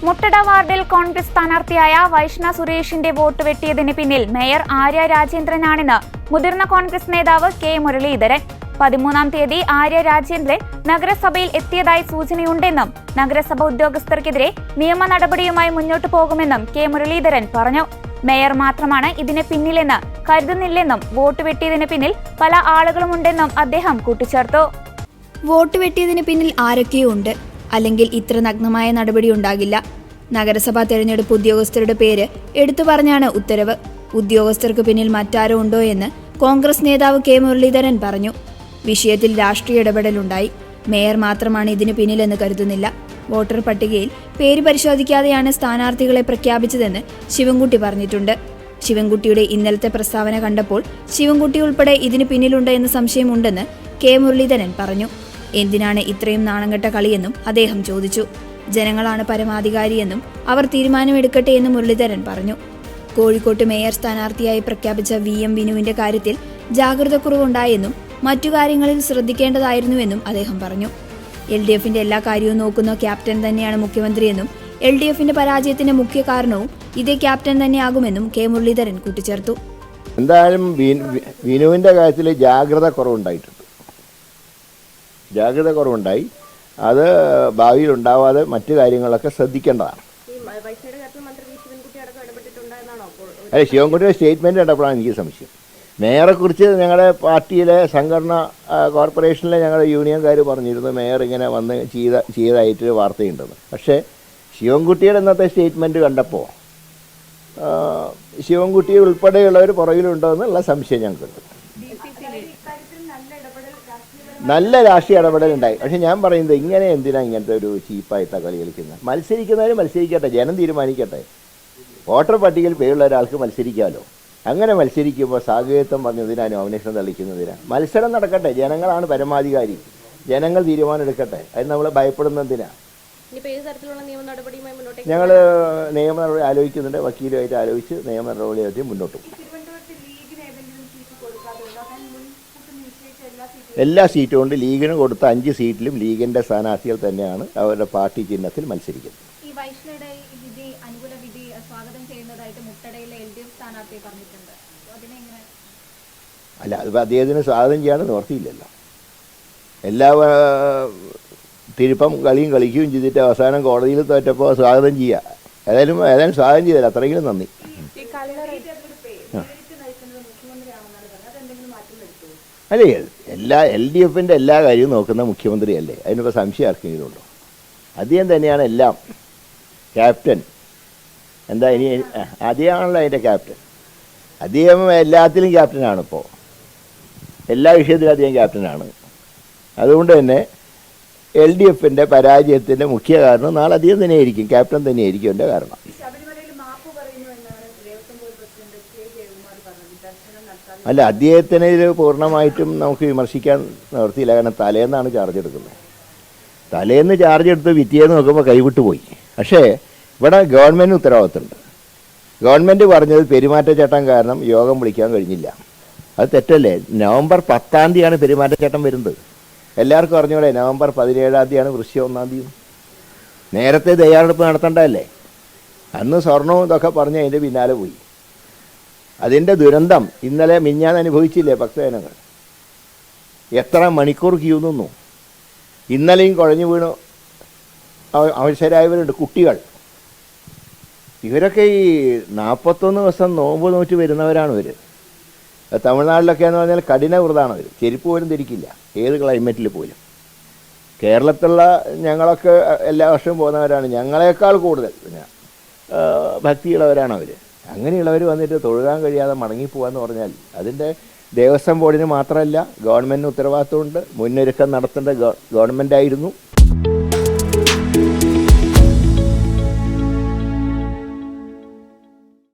മുട്ടട വാർഡിൽ കോൺഗ്രസ് സ്ഥാനാർത്ഥിയായ വൈഷ്ണ സുരേഷിന്റെ വോട്ട് വെട്ടിയതിന് പിന്നിൽ മേയർ ആര്യ രാജേന്ദ്രനാണെന്ന് മുതിർന്ന കോൺഗ്രസ് നേതാവ് കെ മുരളീധരൻ. 13-ാം തീയതി ആര്യ രാജേന്ദ്രൻ നഗരസഭയിൽ എത്തിയതായി സൂചനയുണ്ടെന്നും നഗരസഭ ഉദ്യോഗസ്ഥർക്കെതിരെ നിയമ നടപടിയുമായി മുന്നോട്ടു പോകുമെന്നും കെ മുരളീധരൻ പറഞ്ഞു. മേയർ മാത്രമാണ് ഇതിന് പിന്നിലെന്ന് കരുതുന്നില്ലെന്നും വോട്ട് വെട്ടിയതിന് പിന്നിൽ പല ആളുകളുമുണ്ടെന്നും അദ്ദേഹം കൂട്ടിച്ചേർത്തു. വോട്ട് വെട്ടിയതിന് പിന്നിൽ ആരൊക്കെയോ ഉണ്ട്, അല്ലെങ്കിൽ ഇത്ര നഗ്നമായ നടപടി ഉണ്ടാകില്ല. നഗരസഭാ തെരഞ്ഞെടുപ്പ് ഉദ്യോഗസ്ഥരുടെ പേര് എടുത്തു പറഞ്ഞാണ് ഉത്തരവ്. ഉദ്യോഗസ്ഥർക്ക് പിന്നിൽ മറ്റാരോ ഉണ്ടോ എന്ന് കോൺഗ്രസ് നേതാവ് കെ മുരളീധരൻ പറഞ്ഞു. വിഷയത്തിൽ രാഷ്ട്രീയ ഇടപെടലുണ്ടായി. മേയർ മാത്രമാണ് ഇതിനു പിന്നിലെന്ന് കരുതുന്നില്ല. വോട്ടർ പട്ടികയിൽ പേര് പരിശോധിക്കാതെയാണ് സ്ഥാനാർത്ഥികളെ പ്രഖ്യാപിച്ചതെന്ന് ശിവൻകുട്ടി പറഞ്ഞിട്ടുണ്ട്. ശിവൻകുട്ടിയുടെ ഇന്നലത്തെ പ്രസ്താവന കണ്ടപ്പോൾ ശിവൻകുട്ടി ഉൾപ്പെടെ ഇതിന് പിന്നിലുണ്ട് എന്ന സംശയമുണ്ടെന്ന് കെ മുരളീധരൻ പറഞ്ഞു. എന്തിനാണ് ഇത്രയും നാണംകെട്ട കളിയെന്നും അദ്ദേഹം ചോദിച്ചു. ജനങ്ങളാണ് പരമാധികാരിയെന്നും അവർ തീരുമാനമെടുക്കട്ടെ എന്ന് മുരളീധരൻ പറഞ്ഞു. കോഴിക്കോട്ട് മേയർ സ്ഥാനാർത്ഥിയായി പ്രഖ്യാപിച്ച VM വിനുവിന്റെ കാര്യത്തിൽ ജാഗ്രതക്കുറവുണ്ടായെന്നും മറ്റു കാര്യങ്ങളിൽ ശ്രദ്ധിക്കേണ്ടതായിരുന്നുവെന്നും അദ്ദേഹം പറഞ്ഞു. LDFന്റെ എല്ലാ കാര്യവും നോക്കുന്ന ക്യാപ്റ്റൻ തന്നെയാണ് മുഖ്യമന്ത്രിയെന്നും LDFന്റെ പരാജയത്തിന്റെ മുഖ്യ കാരണവും ഇതേ ക്യാപ്റ്റൻ തന്നെയാകുമെന്നും കെ മുരളീധരൻ കൂട്ടിച്ചേർത്തു. എന്തായാലും വിനുവിന്റെ കാര്യത്തിൽ ജാഗ്രത കുറവുണ്ടായി. അത് ഭാവിയിൽ ഉണ്ടാവാതെ മറ്റു കാര്യങ്ങളൊക്കെ ശ്രദ്ധിക്കേണ്ടതാണ്. അല്ല, ശിവൻകുട്ടിയുടെ സ്റ്റേറ്റ്മെൻറ്റ് കണ്ടപ്പോഴാണ് എനിക്ക് സംശയം. മേയറെക്കുറിച്ച് ഞങ്ങളുടെ പാർട്ടിയിലെ സംഘടന കോർപ്പറേഷനിലെ ഞങ്ങളുടെ യൂണിയൻകാർ പറഞ്ഞിരുന്നു മേയർ ഇങ്ങനെ വന്ന് ചെയ്തതായിട്ട് വാർത്തയുണ്ടെന്ന്. പക്ഷേ ശിവൻകുട്ടിയുടെ ഇന്നത്തെ സ്റ്റേറ്റ്മെൻറ്റ് കണ്ടപ്പോൾ ശിവൻകുട്ടി ഉൾപ്പെടെയുള്ളവർ പുറകിലുണ്ടോ എന്നുള്ള സംശയം ഞങ്ങൾക്കുണ്ട്. നല്ല രാഷ്ട്രീയ ഇടപെടലുണ്ടായി. പക്ഷെ ഞാൻ പറയുന്നത് ഇങ്ങനത്തെ ഒരു ചീപ്പായിട്ടാണ് കളി കളിക്കുന്നത്. മത്സരിക്കുന്നവർ മത്സരിക്കട്ടെ, ജനം തീരുമാനിക്കട്ടെ. വോട്ടർ പട്ടികയിൽ പേരുള്ള ഒരാൾക്ക് മത്സരിക്കാമല്ലോ. അങ്ങനെ മത്സരിക്കുമ്പോൾ സാഹചര്യത്വം പറഞ്ഞതിനാ നോമിനേഷൻ തളിക്കുന്നതിനാ. മത്സരം നടക്കട്ടെ, ജനങ്ങളാണ് പരമാധികാരി, ജനങ്ങൾ തീരുമാനം എടുക്കട്ടെ. അത് നമ്മൾ ഭയപ്പെടുന്നതിനാ. ഞങ്ങൾ നിയമ നടപടി ആലോചിക്കുന്നുണ്ട്, വക്കീലുമായിട്ട് ആലോചിച്ച് നിയമ നടപടിയായിട്ട് മുന്നോട്ട് പോകും. എല്ലാ സീറ്റും കൊണ്ട് ലീഗിന് കൊടുത്ത 5 സീറ്റിലും ലീഗിൻ്റെ സ്ഥാനാർത്ഥികൾ തന്നെയാണ് അവരുടെ പാർട്ടി ചിഹ്നത്തിൽ മത്സരിക്കുന്നത്. അല്ല, അത് അദ്ദേഹത്തിന് സ്വാഗതം ചെയ്യാൻ നിവർത്തിയില്ലല്ലോ. എല്ലാ തിരുപ്പം കളിക്കുകയും ചെയ്തിട്ട് അവസാനം കോടതിയിൽ തോറ്റപ്പോൾ സ്വാഗതം ചെയ്യുക. ഏതായാലും സ്വാഗതം ചെയ്തല്ല, അത്രയെങ്കിലും നന്ദി. അല്ലേ, LDFന്റെ എല്ലാ കാര്യവും നോക്കുന്ന മുഖ്യമന്ത്രിയല്ലേ, അതിനിപ്പോൾ സംശയം ആർക്കെങ്കിലും ഉണ്ടോ? അദ്ദേഹം തന്നെയാണ് എല്ലാം ക്യാപ്റ്റൻ. എന്താ ഇനി അദ്ദേഹമാണല്ലോ അതിൻ്റെ ക്യാപ്റ്റൻ. അദ്ദേഹം എല്ലാത്തിലും ക്യാപ്റ്റനാണ്. ഇപ്പോൾ എല്ലാ വിഷയത്തിലും അദ്ദേഹം ക്യാപ്റ്റനാണ്. അതുകൊണ്ട് തന്നെ LDFന്റെ പരാജയത്തിൻ്റെ മുഖ്യ കാരണം നാളെ അദ്ദേഹം തന്നെയായിരിക്കും, ക്യാപ്റ്റൻ തന്നെയായിരിക്കും എൻ്റെ കാരണം. അല്ല, അദ്ദേഹത്തിന് ഇത് പൂർണ്ണമായിട്ടും നമുക്ക് വിമർശിക്കാൻ നിവർത്തിയില്ല. കാരണം തലേന്നാണ് ചാർജ് എടുക്കുന്നത്. തലേന്ന് ചാർജ് എടുത്ത് പിറ്റേന്ന് നോക്കുമ്പോൾ കൈവിട്ടു പോയി. പക്ഷേ ഇവിടെ ഗവൺമെൻറ് ഉത്തരവാദിത്തമുണ്ട്. ഗവൺമെൻറ് പറഞ്ഞത് പെരുമാറ്റച്ചട്ടം കാരണം യോഗം വിളിക്കാൻ കഴിഞ്ഞില്ല. അത് തെറ്റല്ലേ? നവംബർ 10-ാം തീയതിയാണ് പെരുമാറ്റച്ചട്ടം വരുന്നത്. എല്ലാവർക്കും അറിഞ്ഞൂടെ നവംബർ 17-ാം തീയതിയാണ് വൃശ്ചികം 1-ാം തീയതി. നേരത്തെ തയ്യാറെടുപ്പ് നടത്തേണ്ടതല്ലേ? അന്ന് സ്വർണവും ഇതൊക്കെ പറഞ്ഞ് അതിൻ്റെ പിന്നാലെ പോയി. അതിൻ്റെ ദുരന്തം ഇന്നലെ മിഞ്ഞാന്ന് അനുഭവിച്ചില്ലേ ഭക്തജനങ്ങൾ? എത്ര മണിക്കൂർ ക്യൂ നിന്നു. ഇന്നലെയും കുഴഞ്ഞു വീണു അവശരായവരുണ്ട്, കുട്ടികൾ. ഇവരൊക്കെ ഈ 41 ദിവസം നോമ്പ് നോറ്റ് വരുന്നവരാണ് ഇവർ. തമിഴ്നാട്ടിലൊക്കെ എന്ന് പറഞ്ഞാൽ കഠിന വ്രതമാണ് അവർ. ചെരുപ്പ് പോലും ധരിക്കില്ല ഏത് ക്ലൈമറ്റിൽ പോലും. കേരളത്തിലുള്ള ഞങ്ങളൊക്കെ എല്ലാ വർഷവും പോകുന്നവരാണ്. ഞങ്ങളെക്കാൾ കൂടുതൽ പിന്നെ ഭക്തിയുള്ളവരാണ് അവർ. അങ്ങനെയുള്ളവർ വന്നിട്ട് തൊഴുകാൻ കഴിയാതെ മടങ്ങിപ്പോകാന്ന് പറഞ്ഞാൽ അതിൻ്റെ ദേവസ്വം ബോർഡിന് മാത്രമല്ല ഗവൺമെൻറ്റിന് ഉത്തരവാദിത്തമുണ്ട്. മുന്നൊരുക്കം നടത്തേണ്ട ഗവൺമെൻറ്റായിരുന്നു.